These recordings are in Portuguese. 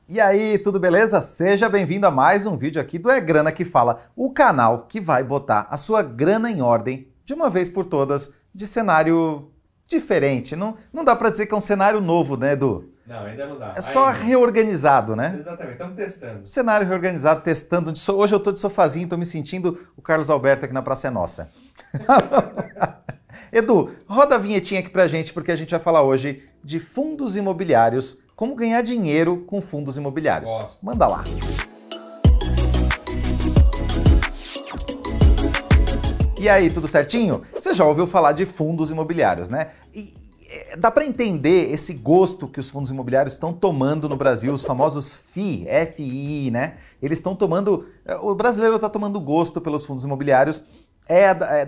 E aí, tudo beleza? Seja bem-vindo a mais um vídeo aqui do É Grana que Fala, o canal que vai botar a sua grana em ordem de uma vez por todas, de cenário diferente. Não dá pra dizer que é um cenário novo, né, Edu? Não, ainda não dá. É só ainda. reorganizado, né? Exatamente, estamos testando. Cenário reorganizado, testando. Hoje eu tô de sofazinho, tô me sentindo o Carlos Alberto aqui na Praça é Nossa. Edu, roda a vinhetinha aqui pra gente, porque a gente vai falar hoje de fundos imobiliários, como ganhar dinheiro com fundos imobiliários. Nossa. Manda lá. E aí, tudo certinho? Você já ouviu falar de fundos imobiliários, né? E dá para entender esse gosto que os fundos imobiliários estão tomando no Brasil, os famosos FII, F-I-I, né? Eles estão tomando... O brasileiro está tomando gosto pelos fundos imobiliários.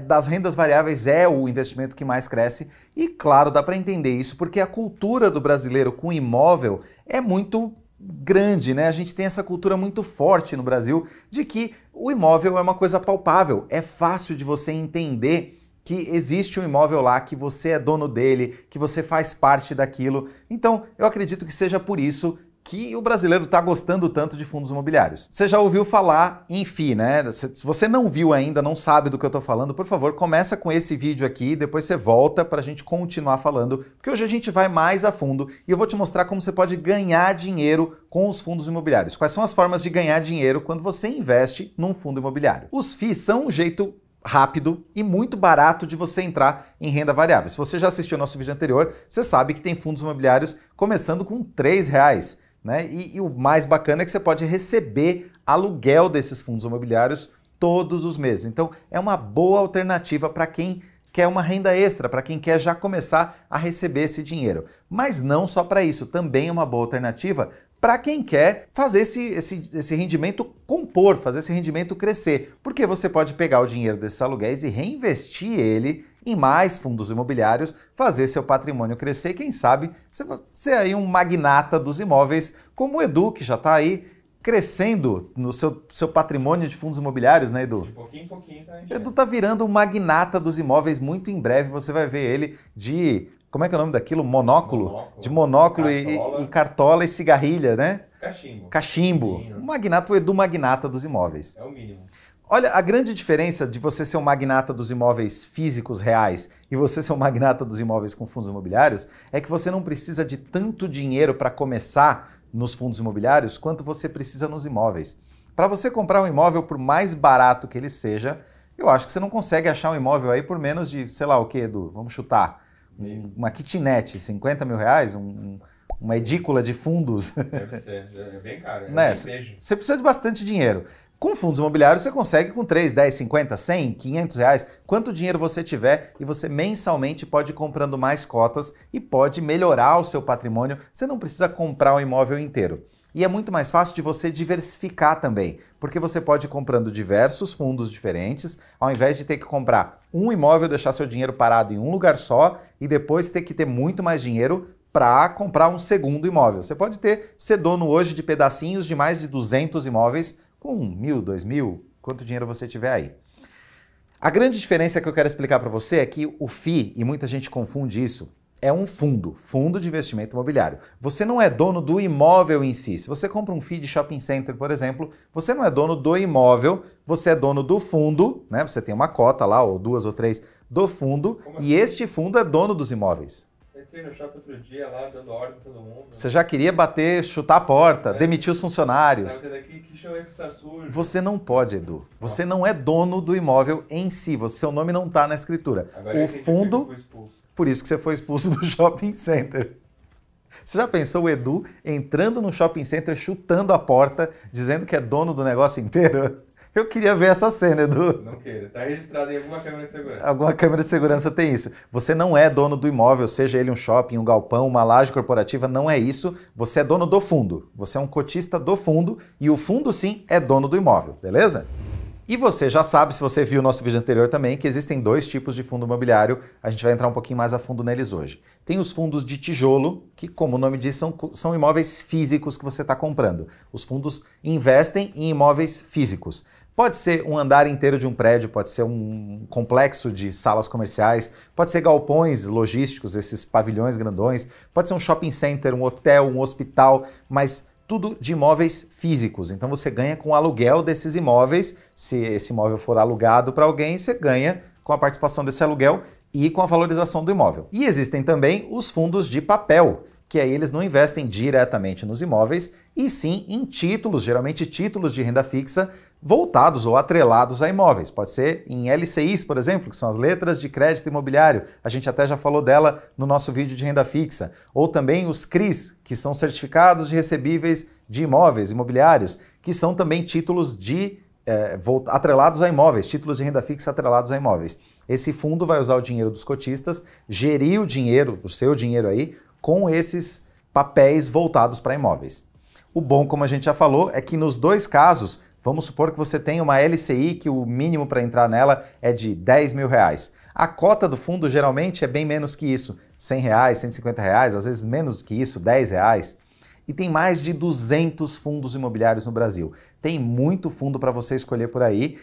Das rendas variáveis é o investimento que mais cresce e, claro, dá para entender isso porque a cultura do brasileiro com imóvel é muito grande, né? A gente tem essa cultura muito forte no Brasil de que o imóvel é uma coisa palpável, é fácil de você entender que existe um imóvel lá, que você é dono dele, que você faz parte daquilo. Então, eu acredito que seja por isso que o brasileiro está gostando tanto de fundos imobiliários. Você já ouviu falar em FII, né? Se você não viu ainda, não sabe do que eu estou falando, por favor, começa com esse vídeo aqui, depois você volta para a gente continuar falando, porque hoje a gente vai mais a fundo e eu vou te mostrar como você pode ganhar dinheiro com os fundos imobiliários. Quais são as formas de ganhar dinheiro quando você investe num fundo imobiliário? Os FIIs são um jeito rápido e muito barato de você entrar em renda variável. Se você já assistiu ao nosso vídeo anterior, você sabe que tem fundos imobiliários começando com R$3. Né? E o mais bacana é que você pode receber aluguel desses fundos imobiliários todos os meses. Então, é uma boa alternativa para quem quer uma renda extra, para quem quer já começar a receber esse dinheiro. Mas não só para isso, também é uma boa alternativa para quem quer fazer esse rendimento compor, fazer esse rendimento crescer. Porque você pode pegar o dinheiro desses aluguéis e reinvestir ele em mais fundos imobiliários, fazer seu patrimônio crescer e quem sabe você ser aí um magnata dos imóveis, como o Edu, que já está aí crescendo no seu patrimônio de fundos imobiliários, né, Edu? De pouquinho em pouquinho, tá? Edu tá virando um magnata dos imóveis, muito em breve você vai ver ele de... Como é que é o nome daquilo? Monóculo? De monóculo e cartola e cigarrilha, né? Cachimbo. Cachimbo. Um magnata, o Edu magnata dos imóveis. É o mínimo. Olha, a grande diferença de você ser um magnata dos imóveis físicos reais e você ser um magnata dos imóveis com fundos imobiliários é que você não precisa de tanto dinheiro para começar nos fundos imobiliários quanto você precisa nos imóveis. Para você comprar um imóvel, por mais barato que ele seja, eu acho que você não consegue achar um imóvel aí por menos de, sei lá o que, Edu? Vamos chutar. Uma kitnet, R$50 mil, uma edícula de fundos. Deve ser, é bem caro. Né? Você precisa de bastante dinheiro. Com fundos imobiliários você consegue com 3, 10, 50, 100, 500 reais, quanto dinheiro você tiver e você mensalmente pode ir comprando mais cotas e pode melhorar o seu patrimônio. Você não precisa comprar o imóvel inteiro. E é muito mais fácil de você diversificar também, porque você pode ir comprando diversos fundos diferentes, ao invés de ter que comprar um imóvel, deixar seu dinheiro parado em um lugar só e depois ter que ter muito mais dinheiro para comprar um segundo imóvel. Você pode ser dono hoje de pedacinhos de mais de 200 imóveis com 1.000, 2.000, quanto dinheiro você tiver aí. A grande diferença que eu quero explicar para você é que o FII, e muita gente confunde isso, é um fundo de investimento imobiliário. Você não é dono do imóvel em si. Se você compra um FII de shopping center, por exemplo, você não é dono do imóvel, você é dono do fundo, né? Você tem uma cota lá, ou 2 ou 3, do fundo, e este fundo é dono dos imóveis. Entrei no shopping outro dia lá, dando ordem pra todo mundo. Você já queria chutar a porta, demitir os funcionários. Que show é esse que tá sujo? Você não pode, Edu. Você não é dono do imóvel em si. Seu nome não está na escritura. Agora o fundo, por isso que você foi expulso do shopping center. Você já pensou o Edu entrando no shopping center, chutando a porta, dizendo que é dono do negócio inteiro? Eu queria ver essa cena, Edu. Não queira. Está registrado em alguma câmera de segurança. Alguma câmera de segurança tem isso. Você não é dono do imóvel, seja ele um shopping, um galpão, uma laje corporativa, não é isso. Você é dono do fundo. Você é um cotista do fundo e o fundo, sim, é dono do imóvel, beleza? E você já sabe, se você viu o nosso vídeo anterior também, que existem dois tipos de fundo imobiliário. A gente vai entrar um pouquinho mais a fundo neles hoje. Tem os fundos de tijolo, que, como o nome diz, são imóveis físicos que você está comprando. Os fundos investem em imóveis físicos. Pode ser um andar inteiro de um prédio, pode ser um complexo de salas comerciais, pode ser galpões logísticos, esses pavilhões grandões, pode ser um shopping center, um hotel, um hospital, mas tudo de imóveis físicos. Então você ganha com o aluguel desses imóveis. Se esse imóvel for alugado para alguém, você ganha com a participação desse aluguel e com a valorização do imóvel. E existem também os fundos de papel, que aí eles não investem diretamente nos imóveis, e sim em títulos, geralmente títulos de renda fixa, voltados ou atrelados a imóveis. Pode ser em LCIs, por exemplo, que são as letras de crédito imobiliário. A gente até já falou dela no nosso vídeo de renda fixa. Ou também os CRIs, que são certificados de recebíveis de imóveis imobiliários, que são também títulos atrelados a imóveis, títulos de renda fixa atrelados a imóveis. Esse fundo vai usar o dinheiro dos cotistas, gerir o dinheiro, o seu dinheiro aí, com esses papéis voltados para imóveis. O bom, como a gente já falou, é que nos dois casos, vamos supor que você tem uma LCI que o mínimo para entrar nela é de R$10.000. A cota do fundo geralmente é bem menos que isso, R$100, R$150, às vezes menos que isso, R$10. E tem mais de 200 fundos imobiliários no Brasil. Tem muito fundo para você escolher por aí.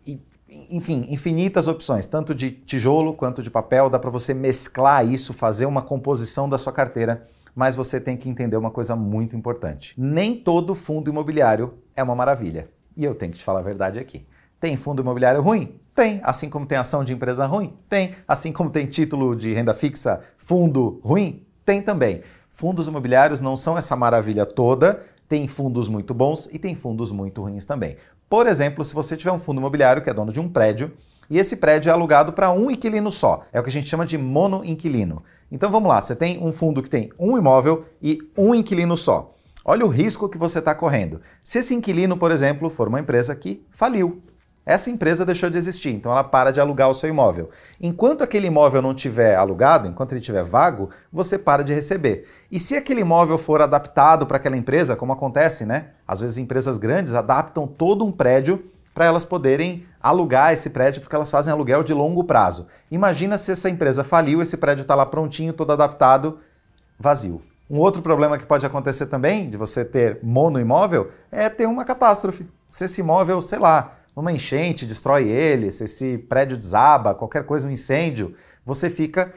E, enfim, infinitas opções, tanto de tijolo quanto de papel. Dá para você mesclar isso, fazer uma composição da sua carteira. Mas você tem que entender uma coisa muito importante. Nem todo fundo imobiliário é uma maravilha. E eu tenho que te falar a verdade aqui. Tem fundo imobiliário ruim? Tem. Assim como tem ação de empresa ruim? Tem. Assim como tem título de renda fixa, fundo ruim? Tem também. Fundos imobiliários não são essa maravilha toda. Tem fundos muito bons e tem fundos muito ruins também. Por exemplo, se você tiver um fundo imobiliário que é dono de um prédio, e esse prédio é alugado para um inquilino só. É o que a gente chama de monoinquilino. Então vamos lá, você tem um fundo que tem um imóvel e um inquilino só. Olha o risco que você está correndo. Se esse inquilino, por exemplo, for uma empresa que faliu, essa empresa deixou de existir, então ela para de alugar o seu imóvel. Enquanto aquele imóvel não estiver alugado, enquanto ele estiver vago, você para de receber. E se aquele imóvel for adaptado para aquela empresa, como acontece, né? Às vezes empresas grandes adaptam todo um prédio para elas poderem alugar esse prédio, porque elas fazem aluguel de longo prazo. Imagina se essa empresa faliu, esse prédio está lá prontinho, todo adaptado, vazio. Um outro problema que pode acontecer também, de você ter monoimóvel, é ter uma catástrofe. Se esse imóvel, sei lá, uma enchente destrói ele, se esse prédio desaba, qualquer coisa, um incêndio, você fica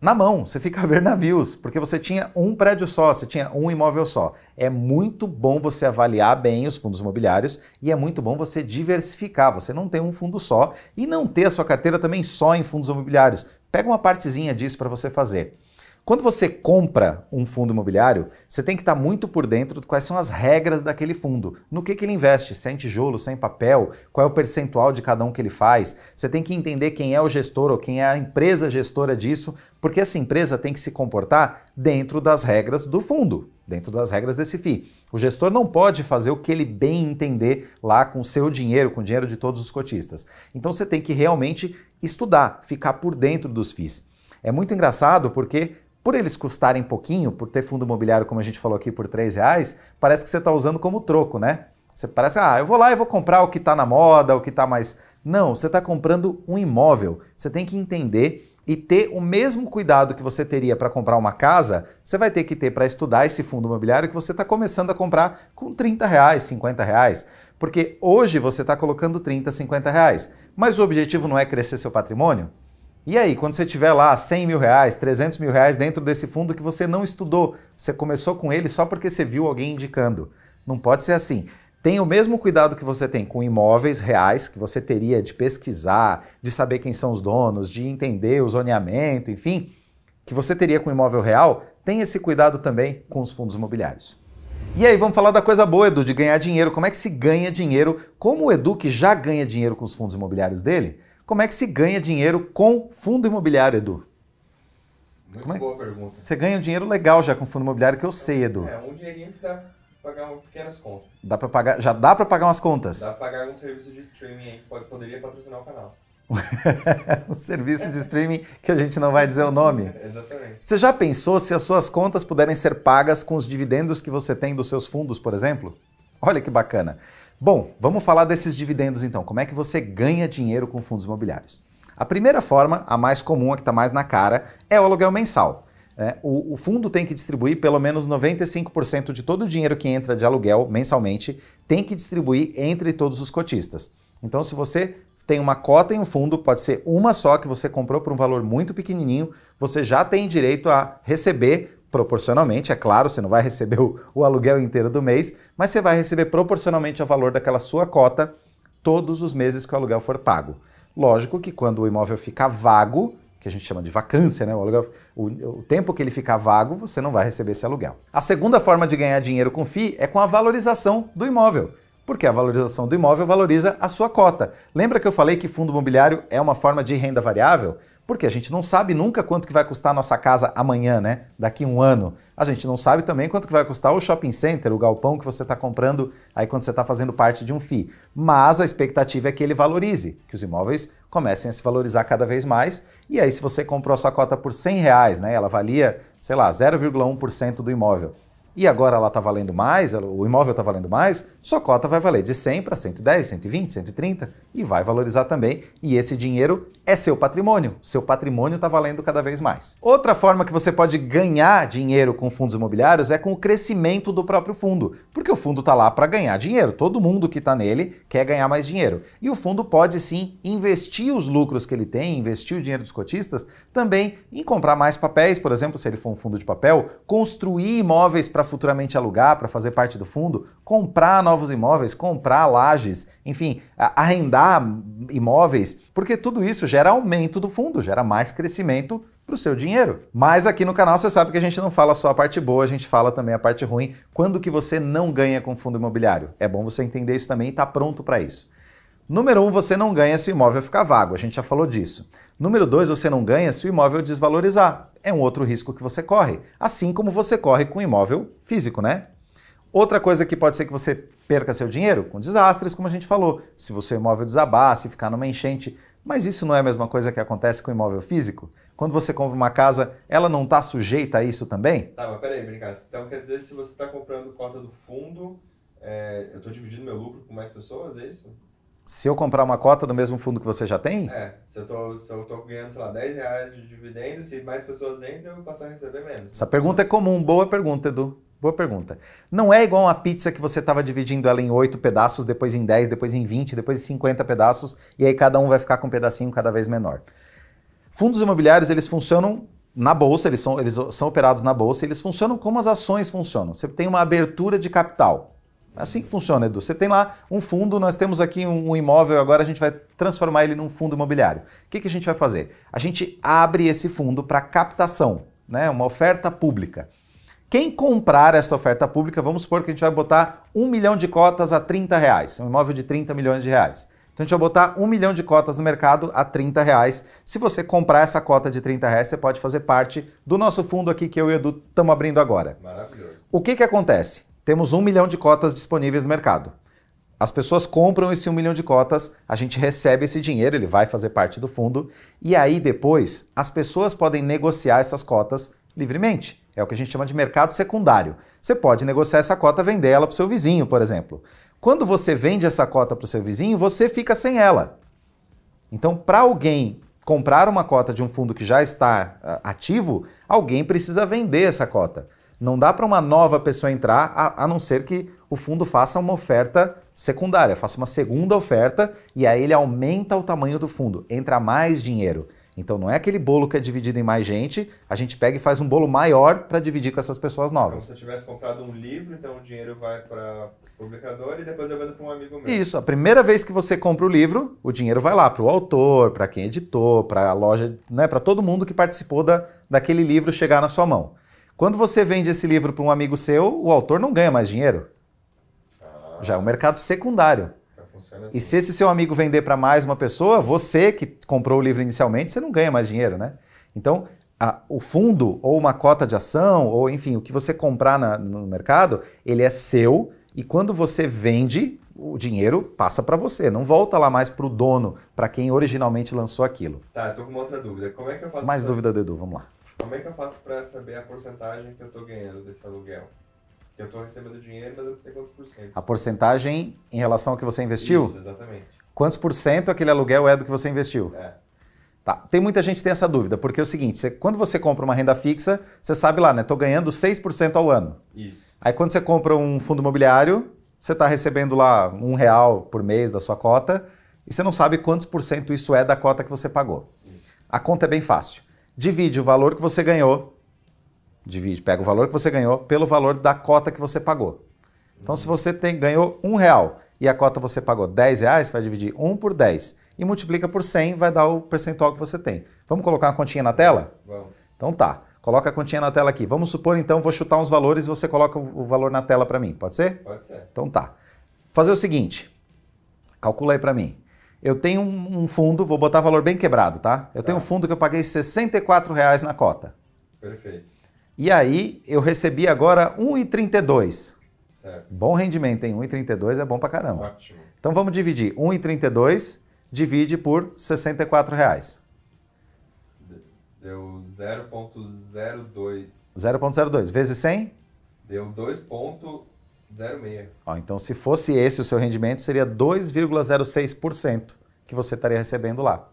na mão, você fica a ver navios, porque você tinha um prédio só, você tinha um imóvel só. É muito bom você avaliar bem os fundos imobiliários e é muito bom você diversificar, você não ter um fundo só e não ter a sua carteira também só em fundos imobiliários. Pega uma partezinha disso para você fazer. Quando você compra um fundo imobiliário, você tem que estar muito por dentro de quais são as regras daquele fundo. No que ele investe, se é em tijolo, se é em papel, qual é o percentual de cada um que ele faz. Você tem que entender quem é o gestor ou quem é a empresa gestora disso, porque essa empresa tem que se comportar dentro das regras do fundo, dentro das regras desse FII. O gestor não pode fazer o que ele bem entender lá com o seu dinheiro, com o dinheiro de todos os cotistas. Então você tem que realmente estudar, ficar por dentro dos FIIs. É muito engraçado porque por eles custarem pouquinho, por ter fundo imobiliário, como a gente falou aqui, por R$3, parece que você está usando como troco, né? Você parece, eu vou lá e vou comprar o que está na moda, o que está mais... Não, você está comprando um imóvel. Você tem que entender e ter o mesmo cuidado que você teria para comprar uma casa, você vai ter que ter para estudar esse fundo imobiliário que você está começando a comprar com R$30, R$50. Porque hoje você está colocando R$30, R$50. Mas o objetivo não é crescer seu patrimônio? E aí, quando você tiver lá R$100.000, R$300.000 dentro desse fundo que você não estudou, você começou com ele só porque você viu alguém indicando. Não pode ser assim. Tenha o mesmo cuidado que você tem com imóveis reais, que você teria de pesquisar, de saber quem são os donos, de entender o zoneamento, enfim, que você teria com imóvel real, tenha esse cuidado também com os fundos imobiliários. E aí, vamos falar da coisa boa, Edu, de ganhar dinheiro. Como é que se ganha dinheiro? Como o Edu, que já ganha dinheiro com os fundos imobiliários dele, como é que se ganha dinheiro com fundo imobiliário, Edu? Muito boa pergunta. Você ganha um dinheiro legal já com fundo imobiliário, que eu sei, Edu. É, um dinheirinho que dá pra pagar pequenas contas. Já dá pra pagar umas contas? Dá pra pagar algum serviço de streaming aí que poderia patrocinar o canal. Um serviço de streaming que a gente não vai dizer o nome. Exatamente. Você já pensou se as suas contas puderem ser pagas com os dividendos que você tem dos seus fundos, por exemplo? Olha que bacana. Bom, vamos falar desses dividendos então. Como é que você ganha dinheiro com fundos imobiliários? A primeira forma, a mais comum, a que está mais na cara, é o aluguel mensal. O fundo tem que distribuir pelo menos 95% de todo o dinheiro que entra de aluguel mensalmente, tem que distribuir entre todos os cotistas. Então, se você tem uma cota em um fundo, pode ser uma só que você comprou por um valor muito pequenininho, você já tem direito a receber proporcionalmente, é claro, você não vai receber o aluguel inteiro do mês, mas você vai receber proporcionalmente ao valor daquela sua cota todos os meses que o aluguel for pago. Lógico que quando o imóvel ficar vago, que a gente chama de vacância, né? O tempo que ele ficar vago, você não vai receber esse aluguel. A segunda forma de ganhar dinheiro com FII é com a valorização do imóvel, porque a valorização do imóvel valoriza a sua cota. Lembra que eu falei que fundo imobiliário é uma forma de renda variável? Porque a gente não sabe nunca quanto que vai custar a nossa casa amanhã, né? Daqui um ano. A gente não sabe também quanto que vai custar o shopping center, o galpão que você está comprando aí quando você está fazendo parte de um FII. Mas a expectativa é que ele valorize, que os imóveis comecem a se valorizar cada vez mais. E aí se você comprou a sua cota por R$100, né? Ela valia, sei lá, 0,1% do imóvel. E agora ela está valendo mais, o imóvel está valendo mais, sua cota vai valer de 100 para 110, 120, 130 e vai valorizar também. E esse dinheiro é seu patrimônio está valendo cada vez mais. Outra forma que você pode ganhar dinheiro com fundos imobiliários é com o crescimento do próprio fundo, porque o fundo está lá para ganhar dinheiro, todo mundo que está nele quer ganhar mais dinheiro. E o fundo pode sim investir os lucros que ele tem, investir o dinheiro dos cotistas também em comprar mais papéis, por exemplo, se ele for um fundo de papel, construir imóveis para futuramente alugar, para fazer parte do fundo, comprar novos imóveis, comprar lajes, enfim, arrendar imóveis, porque tudo isso gera aumento do fundo, gera mais crescimento para o seu dinheiro. Mas aqui no canal você sabe que a gente não fala só a parte boa, a gente fala também a parte ruim, quando que você não ganha com fundo imobiliário. É bom você entender isso também e estar pronto para isso. Número 1, você não ganha se o imóvel ficar vago, a gente já falou disso. Número 2, você não ganha se o imóvel desvalorizar. É um outro risco que você corre, assim como você corre com o imóvel físico, né? Outra coisa que pode ser que você perca seu dinheiro, com desastres, como a gente falou. Se o seu imóvel desabar, se ficar numa enchente. Mas isso não é a mesma coisa que acontece com o imóvel físico? Quando você compra uma casa, ela não está sujeita a isso também? Tá, mas peraí, brincar. Então quer dizer, se você está comprando cota do fundo, eu estou dividindo meu lucro com mais pessoas, é isso? Se eu comprar uma cota do mesmo fundo que você já tem? Se eu tô ganhando, sei lá, R$10 de dividendo, se mais pessoas entram, eu vou passar a receber menos. Essa pergunta é comum, boa pergunta, Edu. Boa pergunta. Não é igual uma pizza que você estava dividindo ela em 8 pedaços, depois em 10, depois em 20, depois em 50 pedaços, e aí cada um vai ficar com um pedacinho cada vez menor. Fundos imobiliários, eles funcionam na bolsa, eles são operados na bolsa, eles funcionam como as ações funcionam. Você tem uma abertura de capital. É assim que funciona, Edu. Você tem lá um fundo, nós temos aqui um imóvel, agora a gente vai transformar ele num fundo imobiliário. O que a gente vai fazer? A gente abre esse fundo para captação, né? Uma oferta pública. Quem comprar essa oferta pública, vamos supor que a gente vai botar 1 milhão de cotas a R$30, um imóvel de 30 milhões de reais. Então a gente vai botar 1 milhão de cotas no mercado a R$30. Se você comprar essa cota de R$30, você pode fazer parte do nosso fundo aqui que eu e o Edu estamos abrindo agora. Maravilhoso. O que acontece? Temos 1 milhão de cotas disponíveis no mercado. As pessoas compram esse 1 milhão de cotas, a gente recebe esse dinheiro, ele vai fazer parte do fundo, e aí depois as pessoas podem negociar essas cotas livremente. É o que a gente chama de mercado secundário. Você pode negociar essa cota, vender ela para o seu vizinho, por exemplo. Quando você vende essa cota para o seu vizinho, você fica sem ela. Então, para alguém comprar uma cota de um fundo que já está ativo, alguém precisa vender essa cota. Não dá para uma nova pessoa entrar, a não ser que o fundo faça uma oferta secundária, faça uma segunda oferta e aí ele aumenta o tamanho do fundo, entra mais dinheiro. Então não é aquele bolo que é dividido em mais gente, a gente pega e faz um bolo maior para dividir com essas pessoas novas. Como se eu tivesse comprado um livro, então o dinheiro vai para o publicador e depois eu vendo para um amigo meu. Isso, a primeira vez que você compra o livro, o dinheiro vai lá para o autor, para quem editou, para a loja, né, para todo mundo que participou daquele livro chegar na sua mão. Quando você vende esse livro para um amigo seu, o autor não ganha mais dinheiro. Já é um mercado secundário. Assim. E se esse seu amigo vender para mais uma pessoa, você que comprou o livro inicialmente, você não ganha mais dinheiro, né? Então, o fundo, ou uma cota de ação, ou enfim, o que você comprar no mercado, ele é seu e quando você vende, o dinheiro passa para você, não volta lá mais para o dono, para quem originalmente lançou aquilo. Tá, eu tô com uma outra dúvida. Como é que eu faço Mais dúvida do Edu, vamos lá. Como é que eu faço para saber a porcentagem que eu tô ganhando desse aluguel? Eu estou recebendo dinheiro, mas eu não sei quantos por cento. A porcentagem em relação ao que você investiu? Isso, exatamente. Quantos por cento aquele aluguel é do que você investiu? É. Tá. Tem muita gente que tem essa dúvida, porque é o seguinte, quando você compra uma renda fixa, você sabe lá, né? Tô ganhando 6% ao ano. Isso. Aí quando você compra um fundo imobiliário, você está recebendo lá R$1 por mês da sua cota e você não sabe quantos por cento isso é da cota que você pagou. Isso. A conta é bem fácil. Divide o valor que você ganhou pega o valor que você ganhou pelo valor da cota que você pagou. Então, se você ganhou R$1 e a cota você pagou R$10, você vai dividir 1 por 10 e multiplica por 100, vai dar o percentual que você tem. Vamos colocar uma continha na tela? Vamos. Então tá, coloca a continha na tela aqui. Vamos supor então, vou chutar uns valores e você coloca o valor na tela para mim, pode ser? Pode ser. Então tá. Fazer o seguinte, calcula aí para mim. Eu tenho um fundo, vou botar valor bem quebrado, tá? Eu tenho um fundo que eu paguei R$64 na cota. Perfeito. E aí eu recebi agora R$1,32. Certo. Bom rendimento, hein? 1,32 é bom pra caramba. Ótimo. Então vamos dividir. 1,32 divide por R$64. Deu 0,02. 0,02 vezes 100? Deu 2,06. Ó, então se fosse esse o seu rendimento, seria 2,06% que você estaria recebendo lá.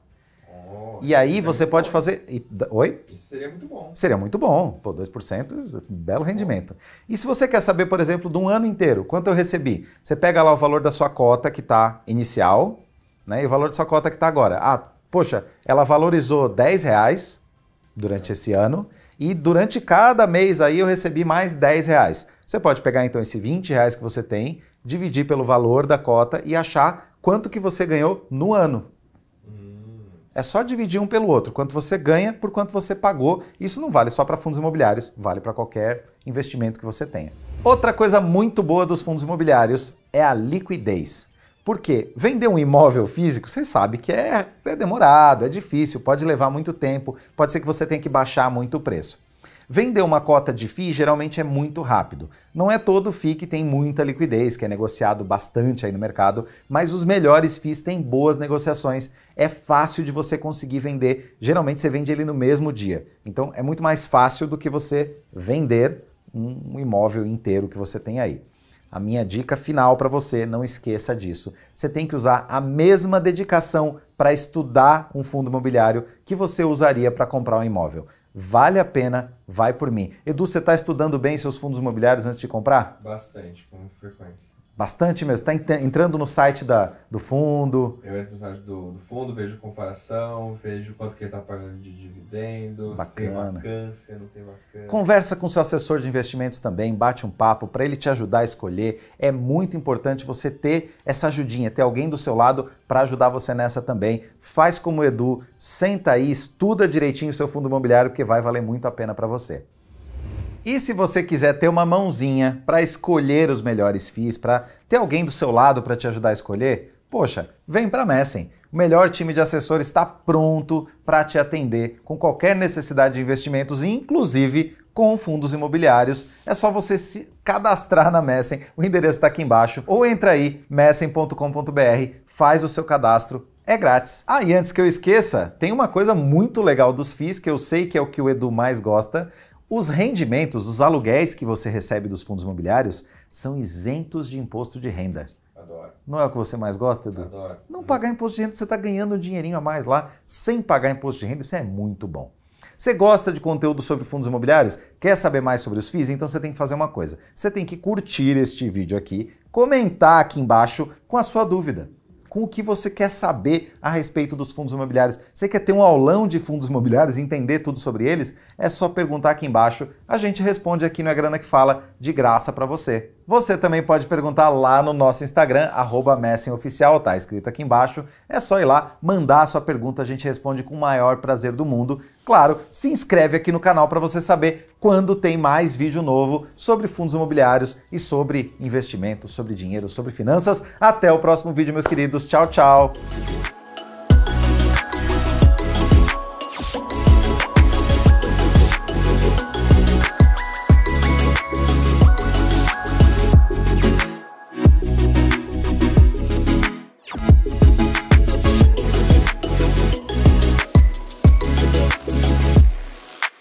E aí você pode fazer... Oi? Isso seria muito bom. Seria muito bom. Pô, 2%, belo rendimento. E se você quer saber, por exemplo, de um ano inteiro, quanto eu recebi? Você pega lá o valor da sua cota que está inicial, né, e o valor da sua cota que está agora. Ah, poxa, ela valorizou R$10 durante esse ano e durante cada mês aí eu recebi mais R$10. Você pode pegar então esse R$20 que você tem, dividir pelo valor da cota e achar quanto que você ganhou no ano. É só dividir um pelo outro, quanto você ganha por quanto você pagou. Isso não vale só para fundos imobiliários, vale para qualquer investimento que você tenha. Outra coisa muito boa dos fundos imobiliários é a liquidez. Por quê? Vender um imóvel físico, você sabe que é demorado, é difícil, pode levar muito tempo, pode ser que você tenha que baixar muito o preço. Vender uma cota de FII geralmente é muito rápido. Não é todo FII que tem muita liquidez, que é negociado bastante aí no mercado, mas os melhores FIIs têm boas negociações. É fácil de você conseguir vender. Geralmente você vende ele no mesmo dia. Então é muito mais fácil do que você vender um imóvel inteiro que você tem aí. A minha dica final para você, não esqueça disso. Você tem que usar a mesma dedicação para estudar um fundo imobiliário que você usaria para comprar um imóvel. Vale a pena, vai por mim. Edu, você está estudando bem seus fundos imobiliários antes de comprar? Bastante, com frequência. Bastante mesmo? Você está entrando no site do fundo? Eu entro no site do fundo, vejo comparação, vejo quanto que ele está pagando de dividendos, Bacana. tem vacância, não tem vacância. Conversa com seu assessor de investimentos também, bate um papo para ele te ajudar a escolher. É muito importante você ter essa ajudinha, ter alguém do seu lado para ajudar você nessa também. Faz como o Edu, senta aí, estuda direitinho o seu fundo imobiliário, porque vai valer muito a pena para você. E se você quiser ter uma mãozinha para escolher os melhores FIIs, para ter alguém do seu lado para te ajudar a escolher, poxa, vem para a Messem. O melhor time de assessores está pronto para te atender com qualquer necessidade de investimentos, inclusive com fundos imobiliários. É só você se cadastrar na Messem, o endereço está aqui embaixo, ou entra aí, messem.com.br, faz o seu cadastro. É grátis. Ah, e antes que eu esqueça, tem uma coisa muito legal dos FIIs, que eu sei que é o que o Edu mais gosta. Os rendimentos, os aluguéis que você recebe dos fundos imobiliários são isentos de imposto de renda. Adoro. Não é o que você mais gosta, Edu? Adoro. Não pagar imposto de renda, você está ganhando um dinheirinho a mais lá sem pagar imposto de renda, isso é muito bom. Você gosta de conteúdo sobre fundos imobiliários? Quer saber mais sobre os FIIs? Então você tem que fazer uma coisa. Você tem que curtir este vídeo aqui, comentar aqui embaixo com a sua dúvida, com o que você quer saber a respeito dos fundos imobiliários. Você quer ter um aulão de fundos imobiliários e entender tudo sobre eles? É só perguntar aqui embaixo, a gente responde aqui no É Grana Que Fala, de graça para você. Você também pode perguntar lá no nosso Instagram, @messemoficial, tá escrito aqui embaixo. É só ir lá, mandar a sua pergunta, a gente responde com o maior prazer do mundo. Claro, se inscreve aqui no canal para você saber quando tem mais vídeo novo sobre fundos imobiliários e sobre investimentos, sobre dinheiro, sobre finanças. Até o próximo vídeo, meus queridos. Tchau, tchau!